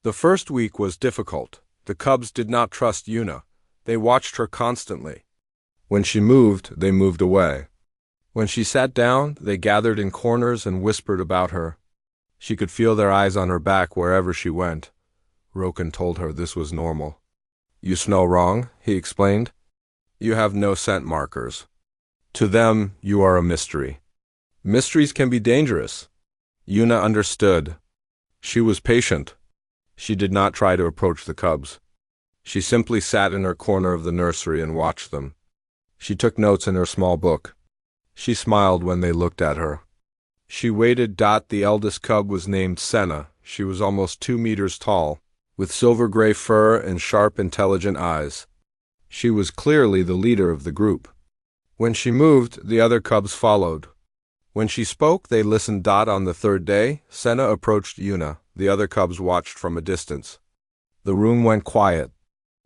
The first week was difficult. The cubs did not trust Yuna. They watched her constantly. When she moved, they moved away. When she sat down, they gathered in corners and whispered about her. She could feel their eyes on her back wherever she went. Roken told her this was normal. "You smell wrong," he explained. "You have no scent markers. To them, you are a mystery. Mysteries can be dangerous." Yuna understood. She was patient. She did not try to approach the cubs. She simply sat in her corner of the nursery and watched them. She took notes in her small book. She smiled when they looked at her. She waited. The eldest cub was named Senna. She was almost 2 meters tall, with silver-gray fur and sharp, intelligent eyes. She was clearly the leader of the group. When she moved, the other cubs followed. When she spoke, they listened. On the third day, Senna approached Yuna. The other cubs watched from a distance. The room went quiet.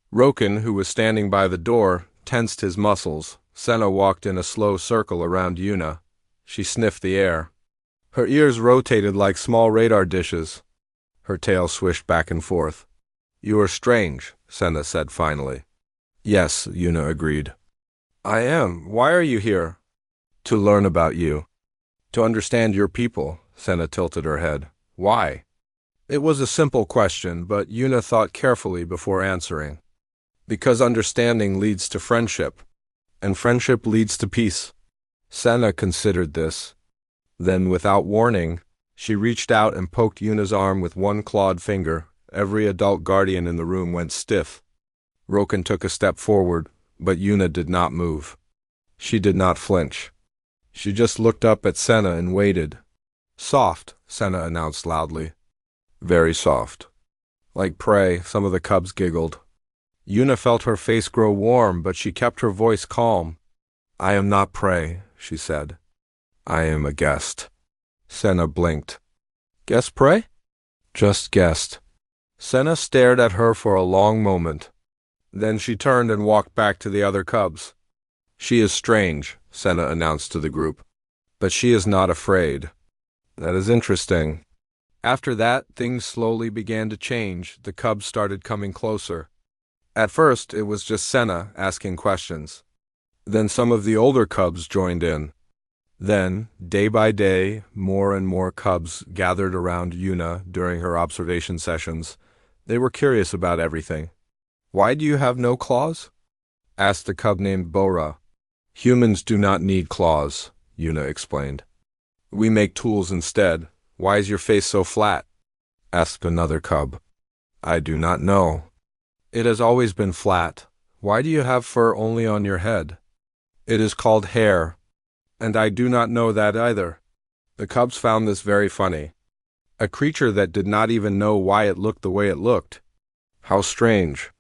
Roken, who was standing by the door, tensed his muscles. Senna walked in a slow circle around Yuna. She sniffed the air. Her ears rotated like small radar dishes. Her tail swished back and forth. "You are strange," Senna said finally. "Yes," Yuna agreed. "I am. Why are you here?" "To learn about you. To understand your people." Senna tilted her head. "Why?" It was a simple question, but Yuna thought carefully before answering. "Because understanding leads to friendship, and friendship leads to peace." Senna considered this. Then, without warning, she reached out and poked Yuna's arm with one clawed finger. Every adult guardian in the room went stiff. Roken took a step forward, but Yuna did not move. She did not flinch. She just looked up at Senna and waited. "Soft," Senna announced loudly. "Very soft." Like prey, some of the cubs giggled. Yuna felt her face grow warm, but she kept her voice calm. "I am not prey," she said. "I am a guest." Senna blinked. "Guest prey?" "Just guest." Senna stared at her for a long moment. Then she turned and walked back to the other cubs. "She is strange," Senna announced to the group. "But she is not afraid." "That is interesting." After that, things slowly began to change. The cubs started coming closer. At first, it was just Senna asking questions. Then some of the older cubs joined in. Then, day by day, more and more cubs gathered around Yuna during her observation sessions. They were curious about everything. "Why do you have no claws?" asked a cub named Bora. "Humans do not need claws," Yuna explained. "We make tools instead." "Why is your face so flat?" asked another cub. "I do not know." "It has always been flat. Why do you have fur only on your head?" "It is called hair." "And I do not know that either." The cubs found this very funny. A creature that did not even know why it looked the way it looked. How strange.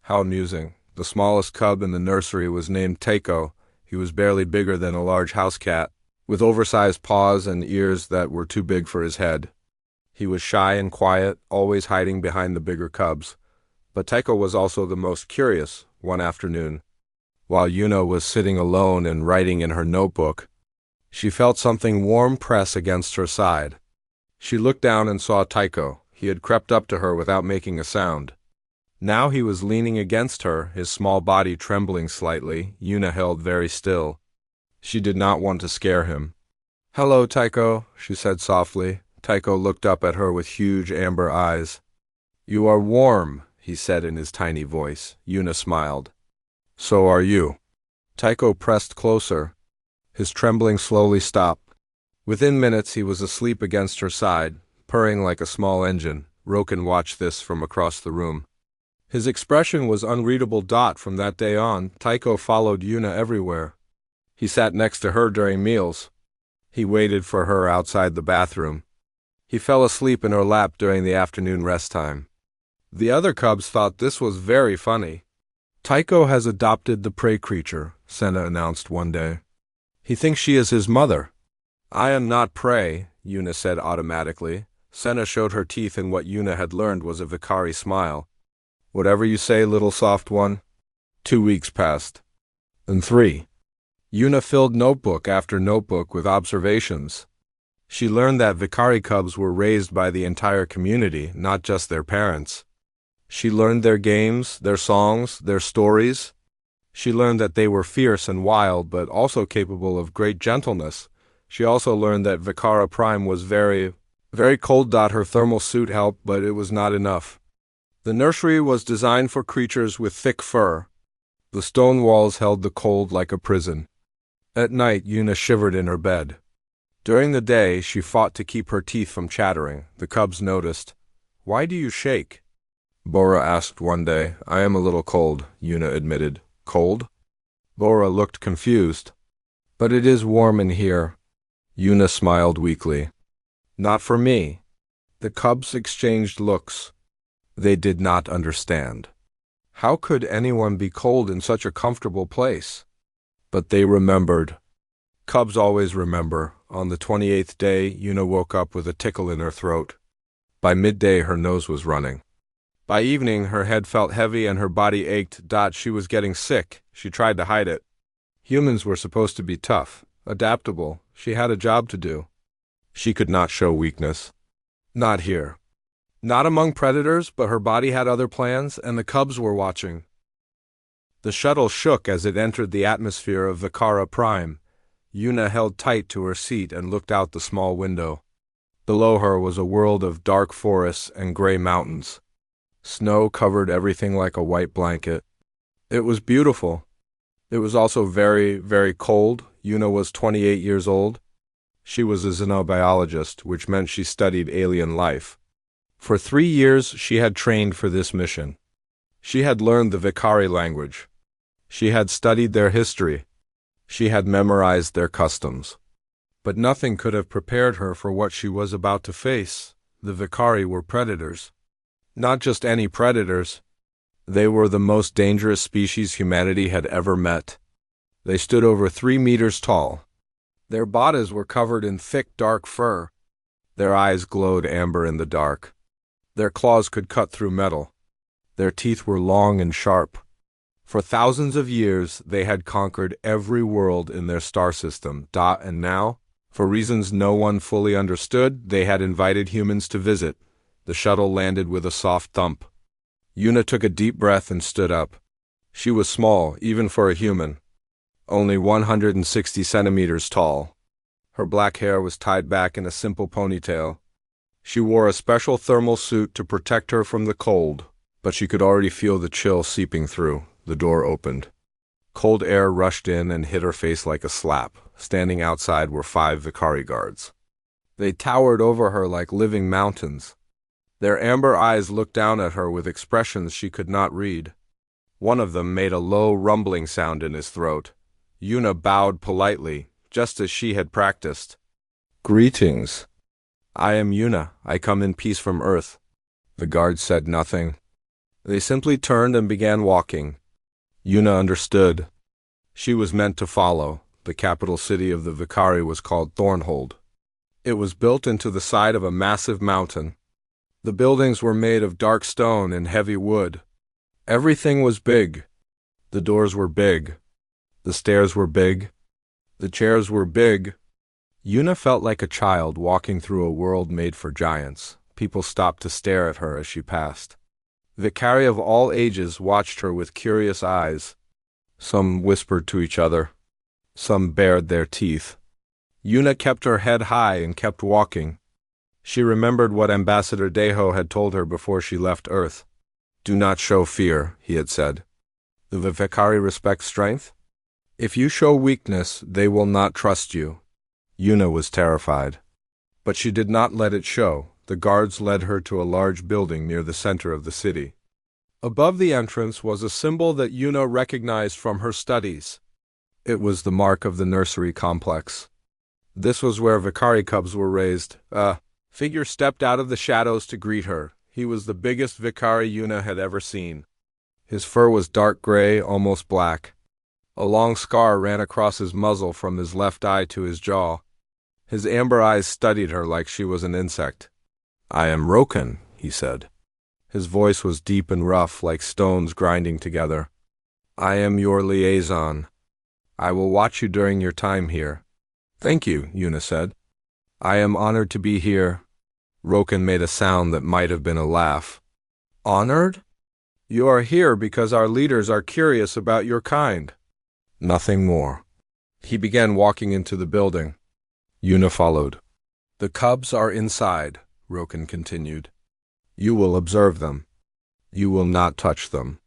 How amusing. The smallest cub in the nursery was named Taiko. He was barely bigger than a large house cat, with oversized paws and ears that were too big for his head. He was shy and quiet, always hiding behind the bigger cubs. But Taiko was also the most curious. One afternoon, while Yuna was sitting alone and writing in her notebook, she felt something warm press against her side. She looked down and saw Taiko. He had crept up to her without making a sound. Now he was leaning against her, his small body trembling slightly. Yuna held very still. She did not want to scare him. "Hello, Taiko," she said softly. Taiko looked up at her with huge amber eyes. "You are warm," he said in his tiny voice. Yuna smiled. "So are you." Taiko pressed closer. His trembling slowly stopped. Within minutes he was asleep against her side, purring like a small engine. Roken watched this from across the room. His expression was unreadable. From that day on, Taiko followed Yuna everywhere. He sat next to her during meals. He waited for her outside the bathroom. He fell asleep in her lap during the afternoon rest time. The other cubs thought this was very funny. "Taiko has adopted the prey creature," Senna announced one day. "He thinks she is his mother." "I am not prey," Yuna said automatically. Senna showed her teeth in what Yuna had learned was a Vicari smile. "Whatever you say, little soft one." 2 weeks passed. And 3. Yuna filled notebook after notebook with observations. She learned that Vicari cubs were raised by the entire community, not just their parents. She learned their games, their songs, their stories. She learned that they were fierce and wild, but also capable of great gentleness. She also learned that Vicara Prime was very, very cold. Her thermal suit helped, but it was not enough. The nursery was designed for creatures with thick fur. The stone walls held the cold like a prison. At night, Yuna shivered in her bed. During the day, she fought to keep her teeth from chattering. The cubs noticed. "Why do you shake?" Bora asked one day. "I am a little cold," Yuna admitted. "Cold?" Bora looked confused. "But it is warm in here." Yuna smiled weakly. "Not for me." The cubs exchanged looks. They did not understand. How could anyone be cold in such a comfortable place? But they remembered. Cubs always remember. On the 28th day, Yuna woke up with a tickle in her throat. By midday, her nose was running. By evening, her head felt heavy and her body ached. She was getting sick. She tried to hide it. Humans were supposed to be tough, adaptable. She had a job to do. She could not show weakness. Not here. Not among predators, but her body had other plans, and the cubs were watching. The shuttle shook as it entered the atmosphere of Vicara Prime. Yuna held tight to her seat and looked out the small window. Below her was a world of dark forests and gray mountains. Snow covered everything like a white blanket. It was beautiful. It was also very, very cold. Yuna was 28 years old. She was a xenobiologist, which meant she studied alien life. For 3 years, she had trained for this mission. She had learned the Vicari language. She had studied their history. She had memorized their customs. But nothing could have prepared her for what she was about to face. The Vicari were predators. Not just any predators. They were the most dangerous species humanity had ever met. They stood over 3 meters tall. Their bodies were covered in thick, dark fur. Their eyes glowed amber in the dark. Their claws could cut through metal. Their teeth were long and sharp. For thousands of years, they had conquered every world in their star system. And now, for reasons no one fully understood, they had invited humans to visit. The shuttle landed with a soft thump. Yuna took a deep breath and stood up. She was small, even for a human. Only 160 centimeters tall. Her black hair was tied back in a simple ponytail. She wore a special thermal suit to protect her from the cold, but she could already feel the chill seeping through. The door opened. Cold air rushed in and hit her face like a slap. Standing outside were 5 Vicari guards. They towered over her like living mountains. Their amber eyes looked down at her with expressions she could not read. One of them made a low rumbling sound in his throat. Yuna bowed politely, just as she had practiced. "Greetings. I am Yuna. I come in peace from Earth." The guards said nothing. They simply turned and began walking. Yuna understood. She was meant to follow. The capital city of the Vicari was called Thornhold. It was built into the side of a massive mountain. The buildings were made of dark stone and heavy wood. Everything was big. The doors were big. The stairs were big. The chairs were big. Yuna felt like a child walking through a world made for giants. People stopped to stare at her as she passed. Vicari of all ages watched her with curious eyes. Some whispered to each other. Some bared their teeth. Yuna kept her head high and kept walking. She remembered what Ambassador Deho had told her before she left Earth. "Do not show fear," he had said. "The Vicari respect strength. If you show weakness, they will not trust you." Yuna was terrified. But she did not let it show. The guards led her to a large building near the center of the city. Above the entrance was a symbol that Yuna recognized from her studies. It was the mark of the nursery complex. This was where Vicari cubs were raised. A figure stepped out of the shadows to greet her. He was the biggest Vicari Yuna had ever seen. His fur was dark gray, almost black. A long scar ran across his muzzle from his left eye to his jaw. His amber eyes studied her like she was an insect. "I am Roken," he said. His voice was deep and rough, like stones grinding together. "I am your liaison. I will watch you during your time here." "Thank you," Yuna said. I am honored to be here. Roken made a sound that might have been a laugh. Honored? You are here because our leaders are curious about your kind. Nothing more. He began walking into the building. Yuna followed. The cubs are inside, Roken continued. You will observe them. You will not touch them.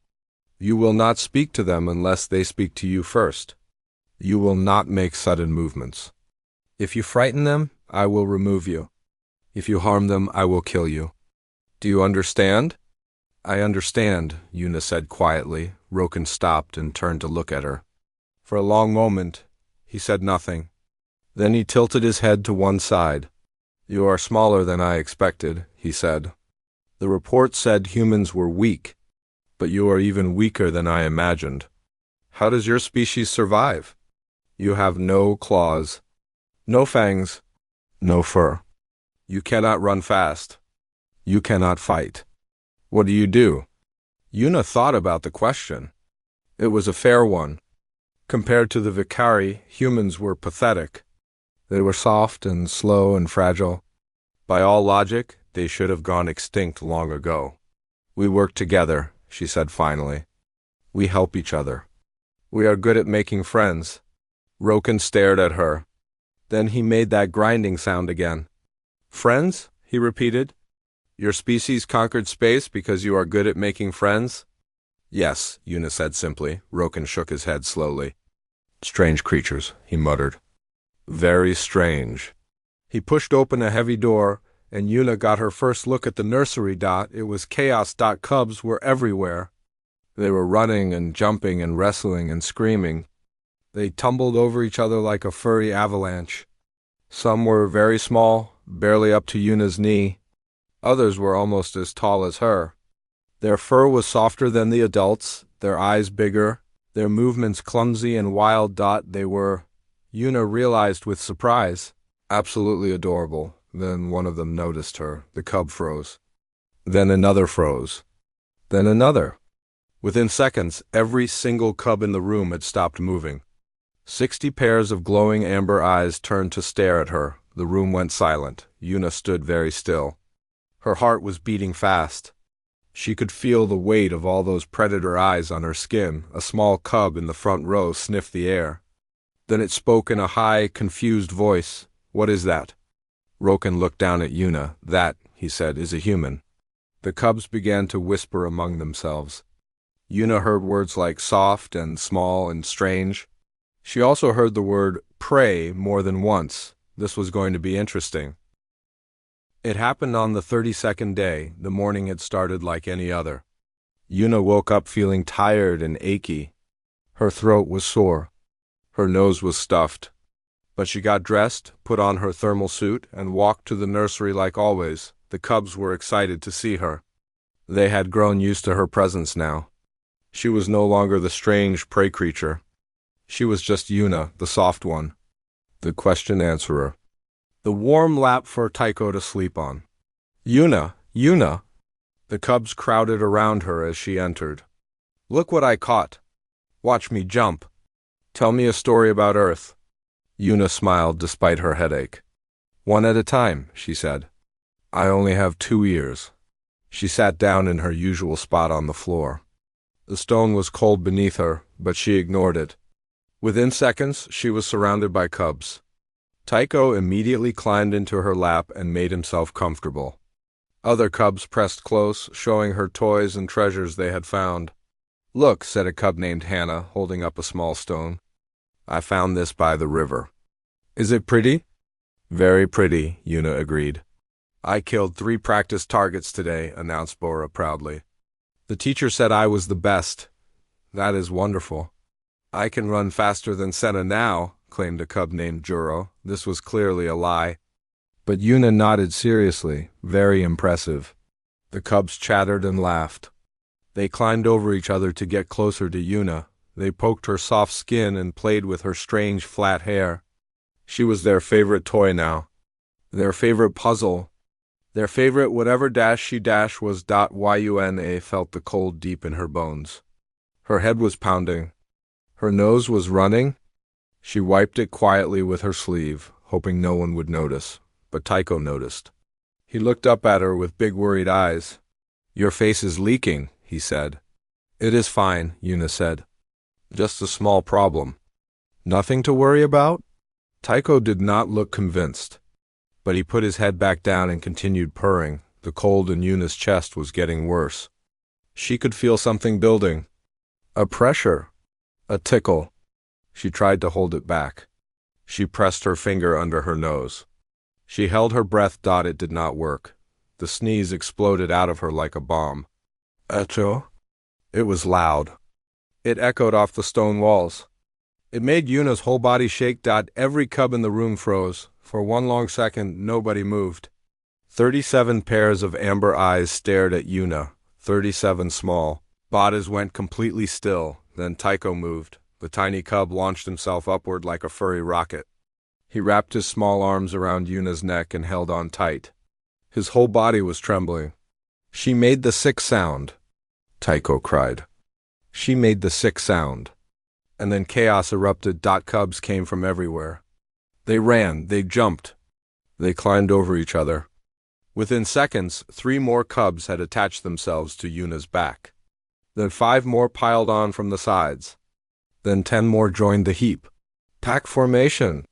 You will not speak to them unless they speak to you first. You will not make sudden movements. If you frighten them, I will remove you. If you harm them, I will kill you. Do you understand? I understand, Yuna said quietly. Roken stopped and turned to look at her. For a long moment, he said nothing. Then he tilted his head to one side. You are smaller than I expected, he said. The report said humans were weak, but you are even weaker than I imagined. How does your species survive? You have no claws, no fangs, no fur. You cannot run fast. You cannot fight. What do? Yuna thought about the question. It was a fair one. Compared to the Vicari, humans were pathetic. They were soft and slow and fragile. By all logic, they should have gone extinct long ago. We work together, she said finally. We help each other. We are good at making friends. Roken stared at her. Then he made that grinding sound again. Friends? He repeated. Your species conquered space because you are good at making friends? Yes, Yuna said simply. Roken shook his head slowly. Strange creatures, he muttered. Very strange. He pushed open a heavy door, and Yuna got her first look at the nursery. It was chaos. Cubs were everywhere. They were running and jumping and wrestling and screaming. They tumbled over each other like a furry avalanche. Some were very small, barely up to Yuna's knee. Others were almost as tall as her. Their fur was softer than the adults, their eyes bigger, their movements clumsy and wild. They were, Yuna realized with surprise, absolutely adorable. Then one of them noticed her. The cub froze. Then another froze. Then another. Within seconds, every single cub in the room had stopped moving. 60 pairs of glowing amber eyes turned to stare at her. The room went silent. Yuna stood very still. Her heart was beating fast. She could feel the weight of all those predator eyes on her skin. A small cub in the front row sniffed the air. Then it spoke in a high, confused voice. What is that? Roken looked down at Yuna. That, he said, is a human. The cubs began to whisper among themselves. Yuna heard words like soft and small and strange. She also heard the word prey more than once. This was going to be interesting. It happened on the 32nd day. The morning had started like any other. Yuna woke up feeling tired and achy. Her throat was sore. Her nose was stuffed. But she got dressed, put on her thermal suit, and walked to the nursery like always. The cubs were excited to see her. They had grown used to her presence now. She was no longer the strange prey creature. She was just Yuna, the soft one, the question-answerer, the warm lap for Tycho to sleep on. Yuna, Yuna! The cubs crowded around her as she entered. Look what I caught. Watch me jump. Tell me a story about Earth. Yuna smiled despite her headache. One at a time, she said. I only have 2 ears. She sat down in her usual spot on the floor. The stone was cold beneath her, but she ignored it. Within seconds, she was surrounded by cubs. Tycho immediately climbed into her lap and made himself comfortable. Other cubs pressed close, showing her toys and treasures they had found. Look, said a cub named Hannah, holding up a small stone. I found this by the river. Is it pretty? Very pretty, Yuna agreed. I killed 3 practice targets today, announced Bora proudly. The teacher said I was the best. That is wonderful. I can run faster than Senna now, claimed a cub named Juro. This was clearly a lie. But Yuna nodded seriously. Very impressive. The cubs chattered and laughed. They climbed over each other to get closer to Yuna. They poked her soft skin and played with her strange flat hair. She was their favorite toy now. Their favorite puzzle. Their favorite whatever she was. Yuna felt the cold deep in her bones. Her head was pounding. Her nose was running. She wiped it quietly with her sleeve, hoping no one would notice. but Tycho noticed. He looked up at her with big worried eyes. "Your face is leaking," he said. "It is fine," Yuna said. "Just a small problem." "Nothing to worry about?" Tycho did not look convinced, but he put his head back down and continued purring. The cold in Yuna's chest was getting worse. She could feel something building. A pressure. A tickle. She tried to hold it back. She pressed her finger under her nose. She held her breath. It did not work. The sneeze exploded out of her like a bomb. Echo? It was loud. It echoed off the stone walls. It made Yuna's whole body shake. Every cub in the room froze. For one long second, nobody moved. 37 pairs of amber eyes stared at Yuna, 37 small. Bodies went completely still. Then Tycho moved. The tiny cub launched himself upward like a furry rocket. He wrapped his small arms around Yuna's neck and held on tight. His whole body was trembling. "She made the sick sound," Tycho cried. "She made the sick sound." And then chaos erupted. Cubs came from everywhere. They ran, they jumped, they climbed over each other. Within seconds, 3 more cubs had attached themselves to Yuna's back. Then 5 more piled on from the sides. Then 10 more joined the heap. "Pack formation!"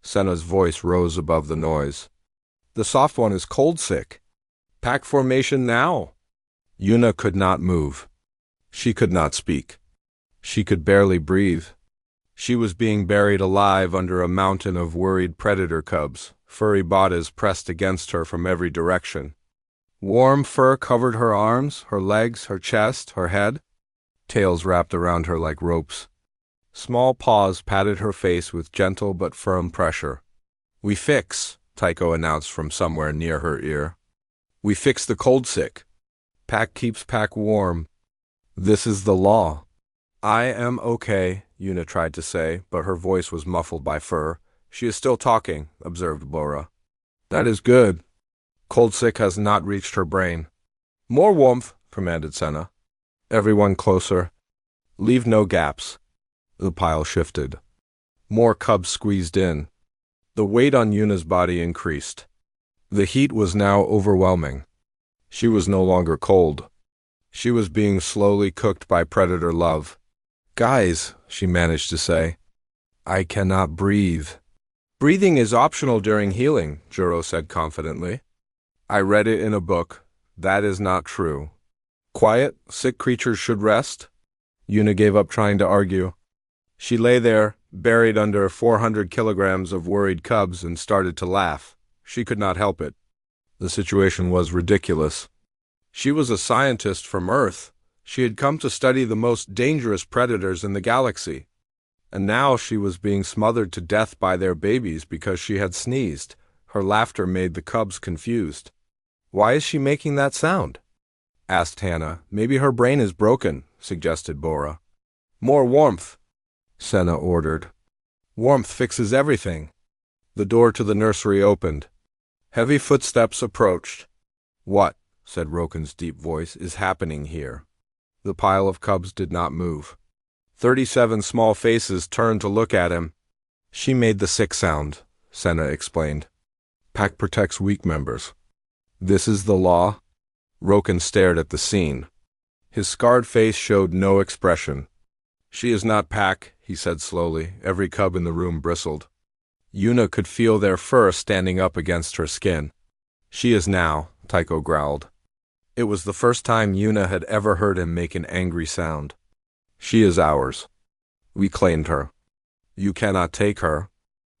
Senna's voice rose above the noise. "The soft one is cold sick. Pack formation now!" Yuna could not move. She could not speak. She could barely breathe. She was being buried alive under a mountain of worried predator cubs. Furry bodies pressed against her from every direction. Warm fur covered her arms, her legs, her chest, her head. Tails wrapped around her like ropes. Small paws patted her face with gentle but firm pressure. "We fix," Tycho announced from somewhere near her ear. "We fix the cold sick. Pack keeps pack warm. This is the law." "I am okay," Yuna tried to say, but her voice was muffled by fur. "She is still talking," observed Bora. "That is good. Cold sick has not reached her brain." "More warmth," commanded Senna. "Everyone closer. Leave no gaps." The pile shifted. More cubs squeezed in. The weight on Yuna's body increased. The heat was now overwhelming. She was no longer cold. She was being slowly cooked by predator love. "Guys," she managed to say, "I cannot breathe." "Breathing is optional during healing," Juro said confidently. "I read it in a book. That is not true." "Quiet, sick creatures should rest." Yuna gave up trying to argue. She lay there, buried under 400 kilograms of worried cubs, and started to laugh. She could not help it. The situation was ridiculous. She was a scientist from Earth. She had come to study the most dangerous predators in the galaxy. And now she was being smothered to death by their babies because she had sneezed. Her laughter made the cubs confused. "Why is she making that sound?" asked Hannah. "Maybe her brain is broken," suggested Bora. "More warmth," Senna ordered. "Warmth fixes everything." The door to the nursery opened. Heavy footsteps approached. "What," said Roken's deep voice, "is happening here?" The pile of cubs did not move. 37 small faces turned to look at him. "She made the sick sound," Senna explained. "Pack protects weak members. This is the law?" Roken stared at the scene. His scarred face showed no expression. "She is not Pack," he said slowly. Every cub in the room bristled. Yuna could feel their fur standing up against her skin. "She is now," Tycho growled. It was the first time Yuna had ever heard him make an angry sound. "She is ours. We claimed her. You cannot take her."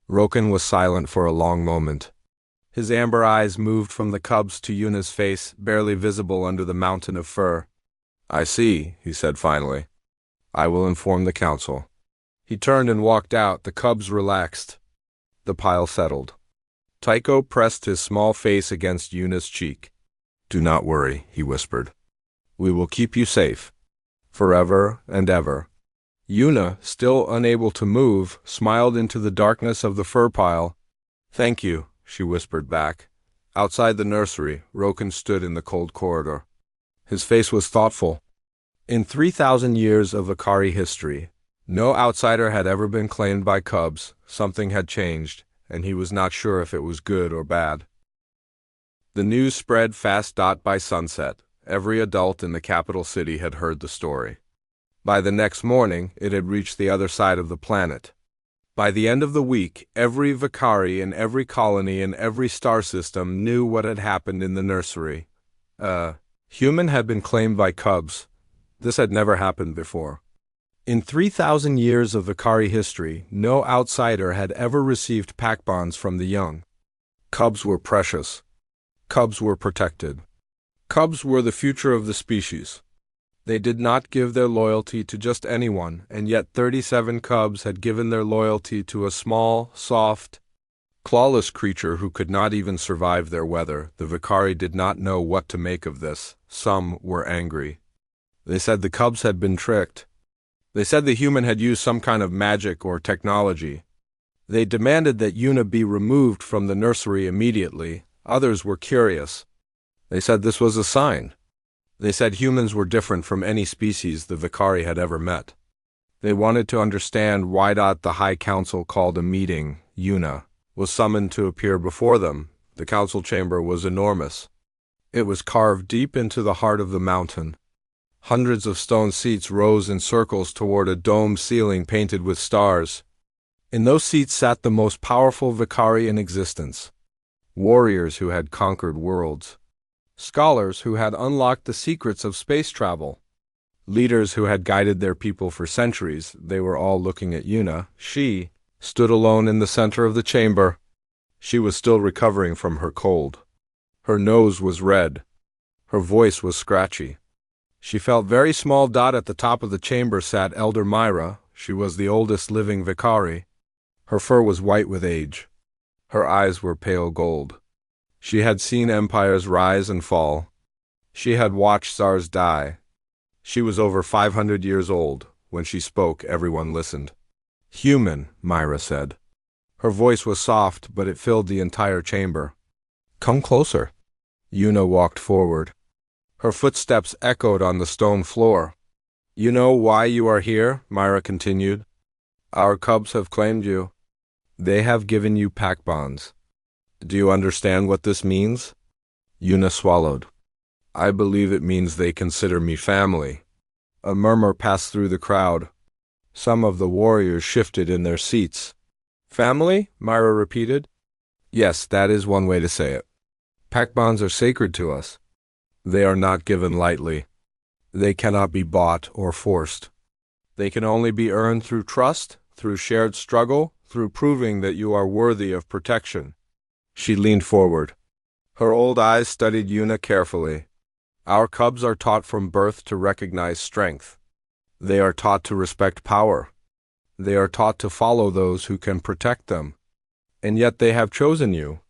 Roken was silent for a long moment. His amber eyes moved from the cubs to Yuna's face, barely visible under the mountain of fur. "I see," he said finally. "I will inform the council." He turned and walked out. The cubs relaxed. The pile settled. Tycho pressed his small face against Yuna's cheek. "Do not worry," he whispered. "We will keep you safe. Forever and ever." Yuna, still unable to move, smiled into the darkness of the fur pile. "Thank you," she whispered back. Outside the nursery, Roken stood in the cold corridor. His face was thoughtful. In 3,000 years of Akari history, no outsider had ever been claimed by cubs. Something had changed, and he was not sure if it was good or bad. The news spread fast. By sunset, every adult in the capital city had heard the story. By the next morning, it had reached the other side of the planet. By the end of the week, every Vicari in every colony in every star system knew what had happened in the nursery. Human had been claimed by cubs. This had never happened before. In 3,000 years of Vicari history, no outsider had ever received pack bonds from the young. Cubs were precious. Cubs were protected. Cubs were the future of the species. They did not give their loyalty to just anyone, and yet 37 cubs had given their loyalty to a small, soft, clawless creature who could not even survive their weather. The Vicari did not know what to make of this. Some were angry. They said the cubs had been tricked. They said the human had used some kind of magic or technology. They demanded that Una be removed from the nursery immediately. Others were curious. They said this was a sign. They said humans were different from any species the Vicari had ever met. They wanted to understand why. The High Council called a meeting. Una was summoned to appear before them. The council chamber was enormous. It was carved deep into the heart of the mountain. Hundreds of stone seats rose in circles toward a domed ceiling painted with stars. In those seats sat the most powerful Vicari in existence. Warriors who had conquered worlds. Scholars who had unlocked the secrets of space travel. Leaders who had guided their people for centuries. They were all looking at Una. She stood alone in the center of the chamber. She was still recovering from her cold. Her nose was red. Her voice was scratchy. She felt very small. At the top of the chamber sat Elder Myra. She was the oldest living Vicari. Her fur was white with age. Her eyes were pale gold. She had seen empires rise and fall. She had watched stars die. She was over 500 years old. When she spoke, everyone listened. Human, Myra said. Her voice was soft, but it filled the entire chamber. Come closer. Una walked forward. Her footsteps echoed on the stone floor. You know why you are here? Myra continued. Our cubs have claimed you. They have given you pack bonds. Do you understand what this means? Una swallowed. I believe it means they consider me family. A murmur passed through the crowd. Some of the warriors shifted in their seats. Family? Myra repeated. Yes, that is one way to say it. Pack bonds are sacred to us. They are not given lightly. They cannot be bought or forced. They can only be earned through trust, through shared struggle, through proving that you are worthy of protection. She leaned forward. Her old eyes studied Una carefully. Our cubs are taught from birth to recognize strength. They are taught to respect power. They are taught to follow those who can protect them. And yet they have chosen you,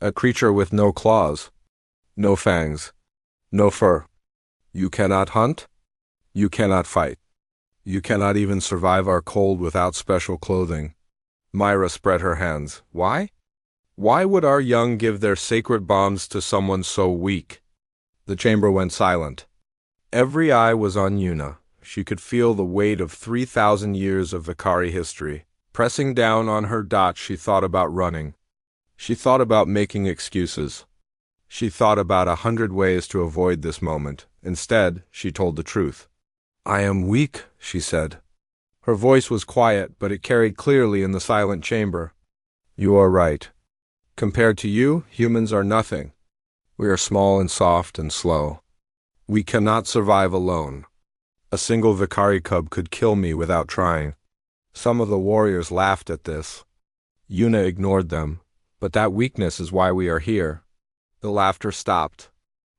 a creature with no claws, no fangs, no fur. You cannot hunt. You cannot fight. You cannot even survive our cold without special clothing. Myra spread her hands. Why? Why would our young give their sacred bombs to someone so weak? The chamber went silent. Every eye was on Una. She could feel the weight of 3,000 years of Vicari history pressing down on her. She thought about running. She thought about making excuses. She thought about 100 ways to avoid this moment. Instead, she told the truth. I am weak, she said. Her voice was quiet, but it carried clearly in the silent chamber. You are right. Compared to you, humans are nothing. We are small and soft and slow. We cannot survive alone. A single Vicari cub could kill me without trying. Some of the warriors laughed at this. Una ignored them. But that weakness is why we are here. The laughter stopped.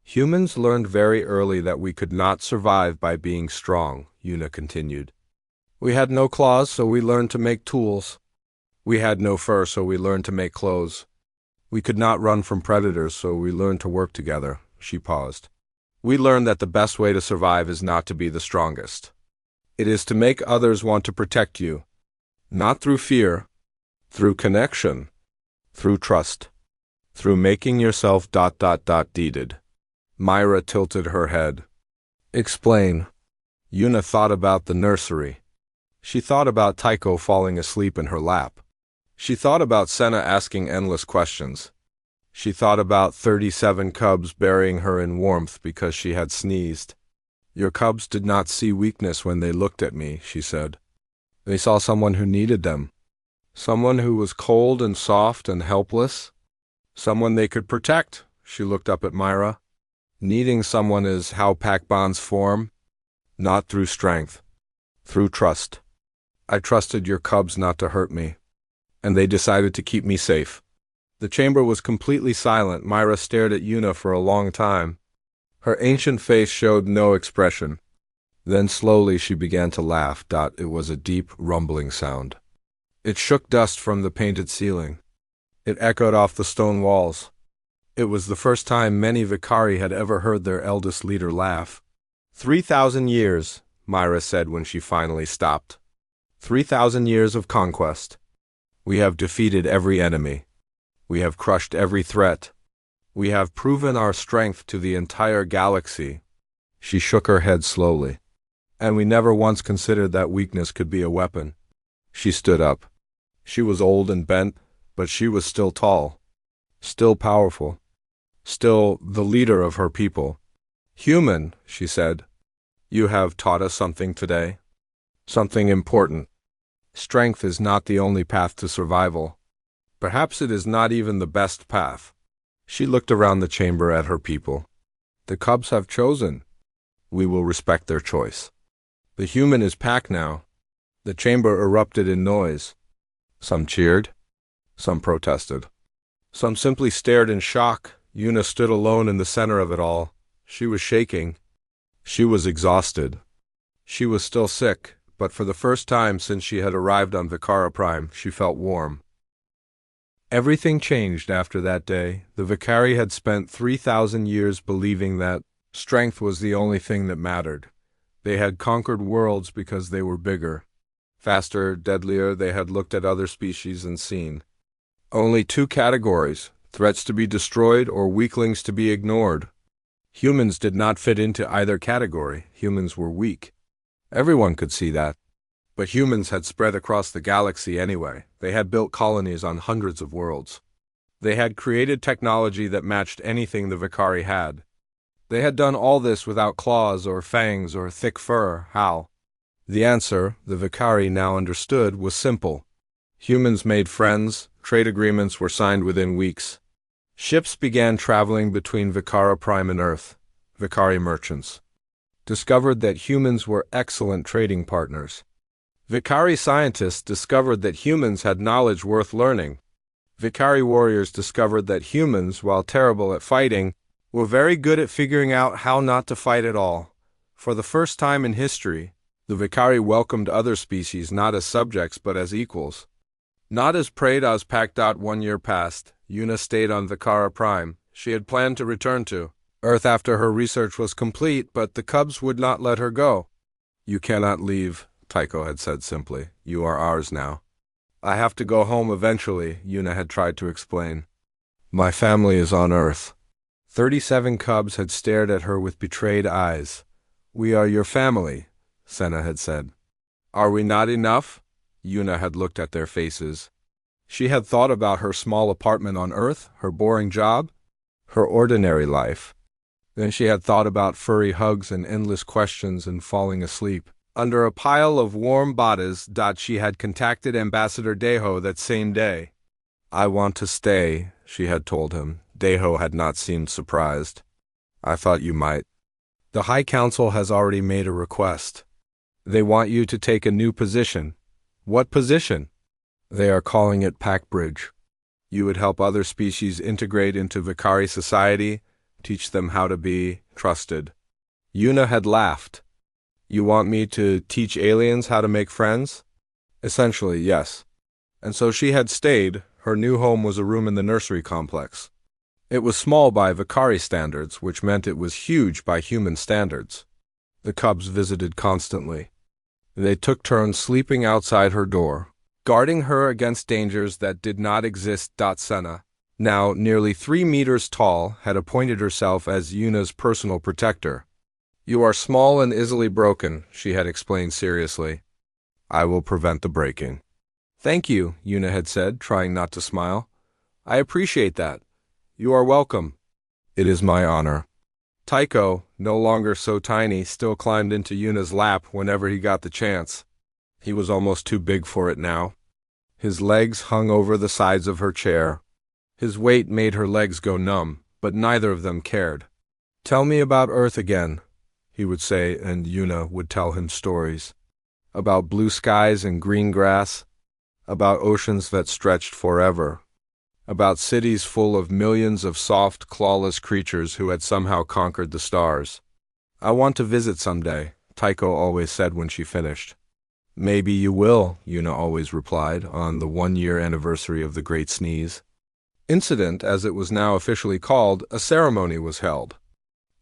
Humans learned very early that we could not survive by being strong, Una continued. We had no claws, so we learned to make tools. We had no fur, so we learned to make clothes. We could not run from predators, so we learned to work together. She paused. We learned that the best way to survive is not to be the strongest. It is to make others want to protect you. Not through fear, through connection, through trust, through making yourself ... Deeded. Myra tilted her head. Explain. Una thought about the nursery. She thought about Tycho falling asleep in her lap. She thought about Senna asking endless questions. She thought about 37 cubs burying her in warmth because she had sneezed. Your cubs did not see weakness when they looked at me, she said. They saw someone who needed them. Someone who was cold and soft and helpless. Someone they could protect. She looked up at Myra. Needing someone is how pack bonds form. Not through strength. Through trust. I trusted your cubs not to hurt me. And they decided to keep me safe. The chamber was completely silent. Myra stared at Una for a long time. Her ancient face showed no expression. Then slowly she began to laugh. It was a deep, rumbling sound. It shook dust from the painted ceiling. It echoed off the stone walls. It was the first time many Vicari had ever heard their eldest leader laugh. 3,000 years, Myra said when she finally stopped. 3,000 years of conquest. We have defeated every enemy. We have crushed every threat. We have proven our strength to the entire galaxy. She shook her head slowly. And we never once considered that weakness could be a weapon. She stood up. She was old and bent, but she was still tall. Still powerful. Still the leader of her people. Human, she said. You have taught us something today. Something important. Strength is not the only path to survival. Perhaps it is not even the best path. She looked around the chamber at her people. The cubs have chosen. We will respect their choice. The human is pack now. The chamber erupted in noise. Some cheered. Some protested. Some simply stared in shock. Una stood alone in the center of it all. She was shaking. She was exhausted. She was still sick, but for the first time since she had arrived on Vicara Prime, she felt warm. Everything changed after that day. The Vicari had spent 3,000 years believing that strength was the only thing that mattered. They had conquered worlds because they were bigger. Faster, deadlier, they had looked at other species and seen. Only two categories, threats to be destroyed or weaklings to be ignored. Humans did not fit into either category. Humans were weak. Everyone could see that. But humans had spread across the galaxy anyway. They had built colonies on hundreds of worlds. They had created technology that matched anything the Vicari had. They had done all this without claws or fangs or thick fur. How? The answer, the Vicari now understood, was simple. Humans made friends. Trade agreements were signed within weeks. Ships began traveling between Vicara Prime and Earth. Vicari merchants discovered that humans were excellent trading partners. Vicari scientists discovered that humans had knowledge worth learning. Vicari warriors discovered that humans, while terrible at fighting, were very good at figuring out how not to fight at all. For the first time in history, the Vicari welcomed other species not as subjects but as equals. Not as prey as packed out. 1 year passed. Una stayed on Vicara Prime. She had planned to return to Earth after her research was complete, but the cubs would not let her go. You cannot leave, Tycho had said simply. You are ours now. I have to go home eventually, Una had tried to explain. My family is on Earth. 37 cubs had stared at her with betrayed eyes. We are your family, Senna had said. Are we not enough? Una had looked at their faces. She had thought about her small apartment on Earth, her boring job, her ordinary life. Then she had thought about furry hugs and endless questions and falling asleep. Under a pile of warm bodies, she had contacted Ambassador Deho that same day. I want to stay, she had told him. Deho had not seemed surprised. I thought you might. The High Council has already made a request. They want you to take a new position. What position? They are calling it Pack Bridge. You would help other species integrate into Vicari society, teach them how to be trusted. Una had laughed. You want me to teach aliens how to make friends? Essentially, yes. And so she had stayed. Her new home was a room in the nursery complex. It was small by Vicari standards, which meant it was huge by human standards. The cubs visited constantly. They took turns sleeping outside her door, guarding her against dangers that did not exist. Senna, now nearly 3 meters tall, had appointed herself as Una's personal protector. You are small and easily broken, she had explained seriously. I will prevent the breaking. Thank you, Yuna had said, trying not to smile. I appreciate that. You are welcome. It is my honor. Tycho, no longer so tiny, still climbed into Yuna's lap whenever he got the chance. He was almost too big for it now. His legs hung over the sides of her chair. His weight made her legs go numb, but neither of them cared. Tell me about Earth again, he would say, and Yuna would tell him stories. About blue skies and green grass, about oceans that stretched forever, about cities full of millions of soft, clawless creatures who had somehow conquered the stars. I want to visit someday, Tycho always said when she finished. Maybe you will, Yuna always replied, on the 1-year anniversary of the Great Sneeze. Incident, as it was now officially called, a ceremony was held.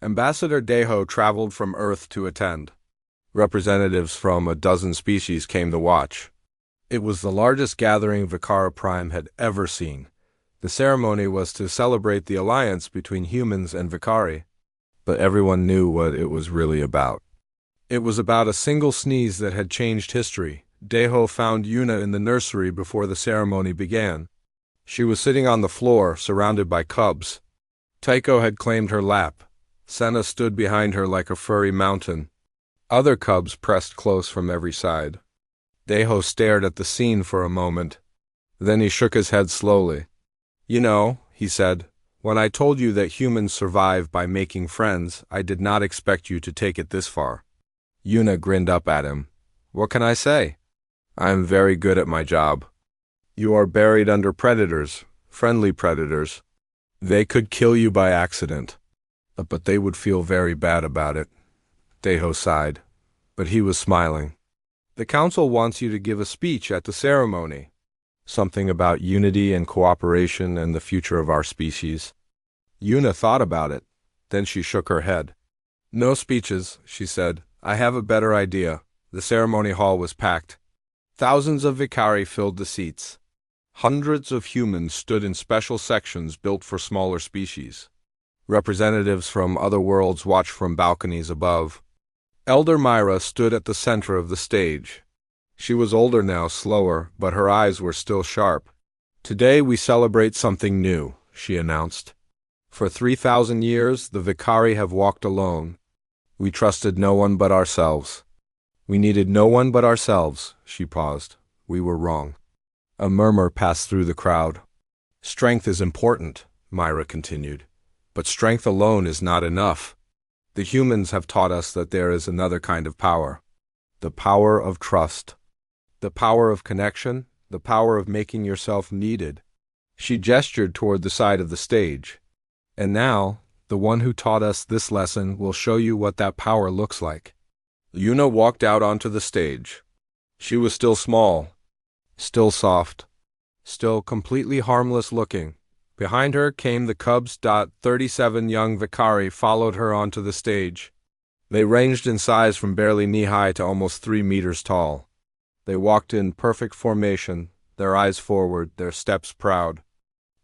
Ambassador Deho traveled from Earth to attend. Representatives from a dozen species came to watch. It was the largest gathering Vicara Prime had ever seen. The ceremony was to celebrate the alliance between humans and Vicari, but everyone knew what it was really about. It was about a single sneeze that had changed history. Deho found Yuna in the nursery before the ceremony began. She was sitting on the floor, surrounded by cubs. Tycho had claimed her lap. Senna stood behind her like a furry mountain. Other cubs pressed close from every side. Deho stared at the scene for a moment. Then he shook his head slowly. You know, he said, when I told you that humans survive by making friends, I did not expect you to take it this far. Yuna grinned up at him. What can I say? I am very good at my job. You are buried under predators, friendly predators. They could kill you by accident, but they would feel very bad about it. Deho sighed, but he was smiling. The council wants you to give a speech at the ceremony. Something about unity and cooperation and the future of our species. Yuna thought about it. Then she shook her head. No speeches, she said. I have a better idea. The ceremony hall was packed. Thousands of Vicari filled the seats. Hundreds of humans stood in special sections built for smaller species. Representatives from other worlds watched from balconies above. Elder Myra stood at the center of the stage. She was older now, slower, but her eyes were still sharp. Today we celebrate something new, she announced. For 3,000 years, the Vicari have walked alone. We trusted no one but ourselves. We needed no one but ourselves, she paused. We were wrong. A murmur passed through the crowd. Strength is important, Myra continued, but strength alone is not enough. The humans have taught us that there is another kind of power. The power of trust. The power of connection, the power of making yourself needed. She gestured toward the side of the stage. And now, the one who taught us this lesson will show you what that power looks like. Yuna walked out onto the stage. She was still small, still soft, still completely harmless looking. Behind her came the cubs. 37 young Vicari followed her onto the stage. They ranged in size from barely knee-high to almost 3 meters tall. They walked in perfect formation, their eyes forward, their steps proud.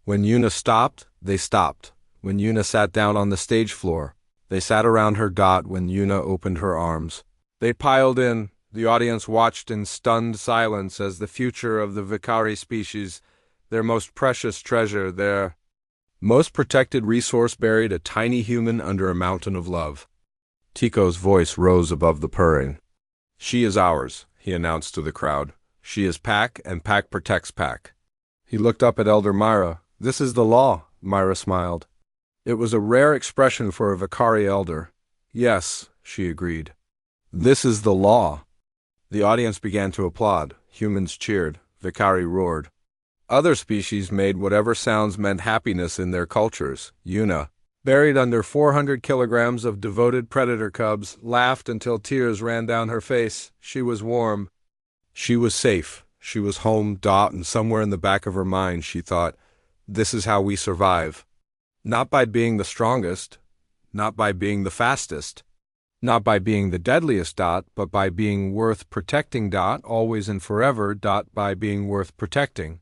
When Yuna stopped, they stopped. When Yuna sat down on the stage floor, they sat around her. When Yuna opened her arms, they piled in. The audience watched in stunned silence as the future of the Vicari species, their most precious treasure, their most protected resource, buried a tiny human under a mountain of love. Tycho's voice rose above the purring. She is ours, he announced to the crowd. She is Pack, and Pack protects Pack. He looked up at Elder Myra. This is the law, Myra smiled. It was a rare expression for a Vicari elder. Yes, she agreed. This is the law. The audience began to applaud. Humans cheered. Vicari roared. Other species made whatever sounds meant happiness in their cultures. Yuna, buried under 400 kilograms of devoted predator cubs, laughed until tears ran down her face. She was warm. She was safe. She was home. And somewhere in the back of her mind she thought, this is how we survive. Not by being the strongest, not by being the fastest, not by being the deadliest. But by being worth protecting. Always and forever. By being worth protecting.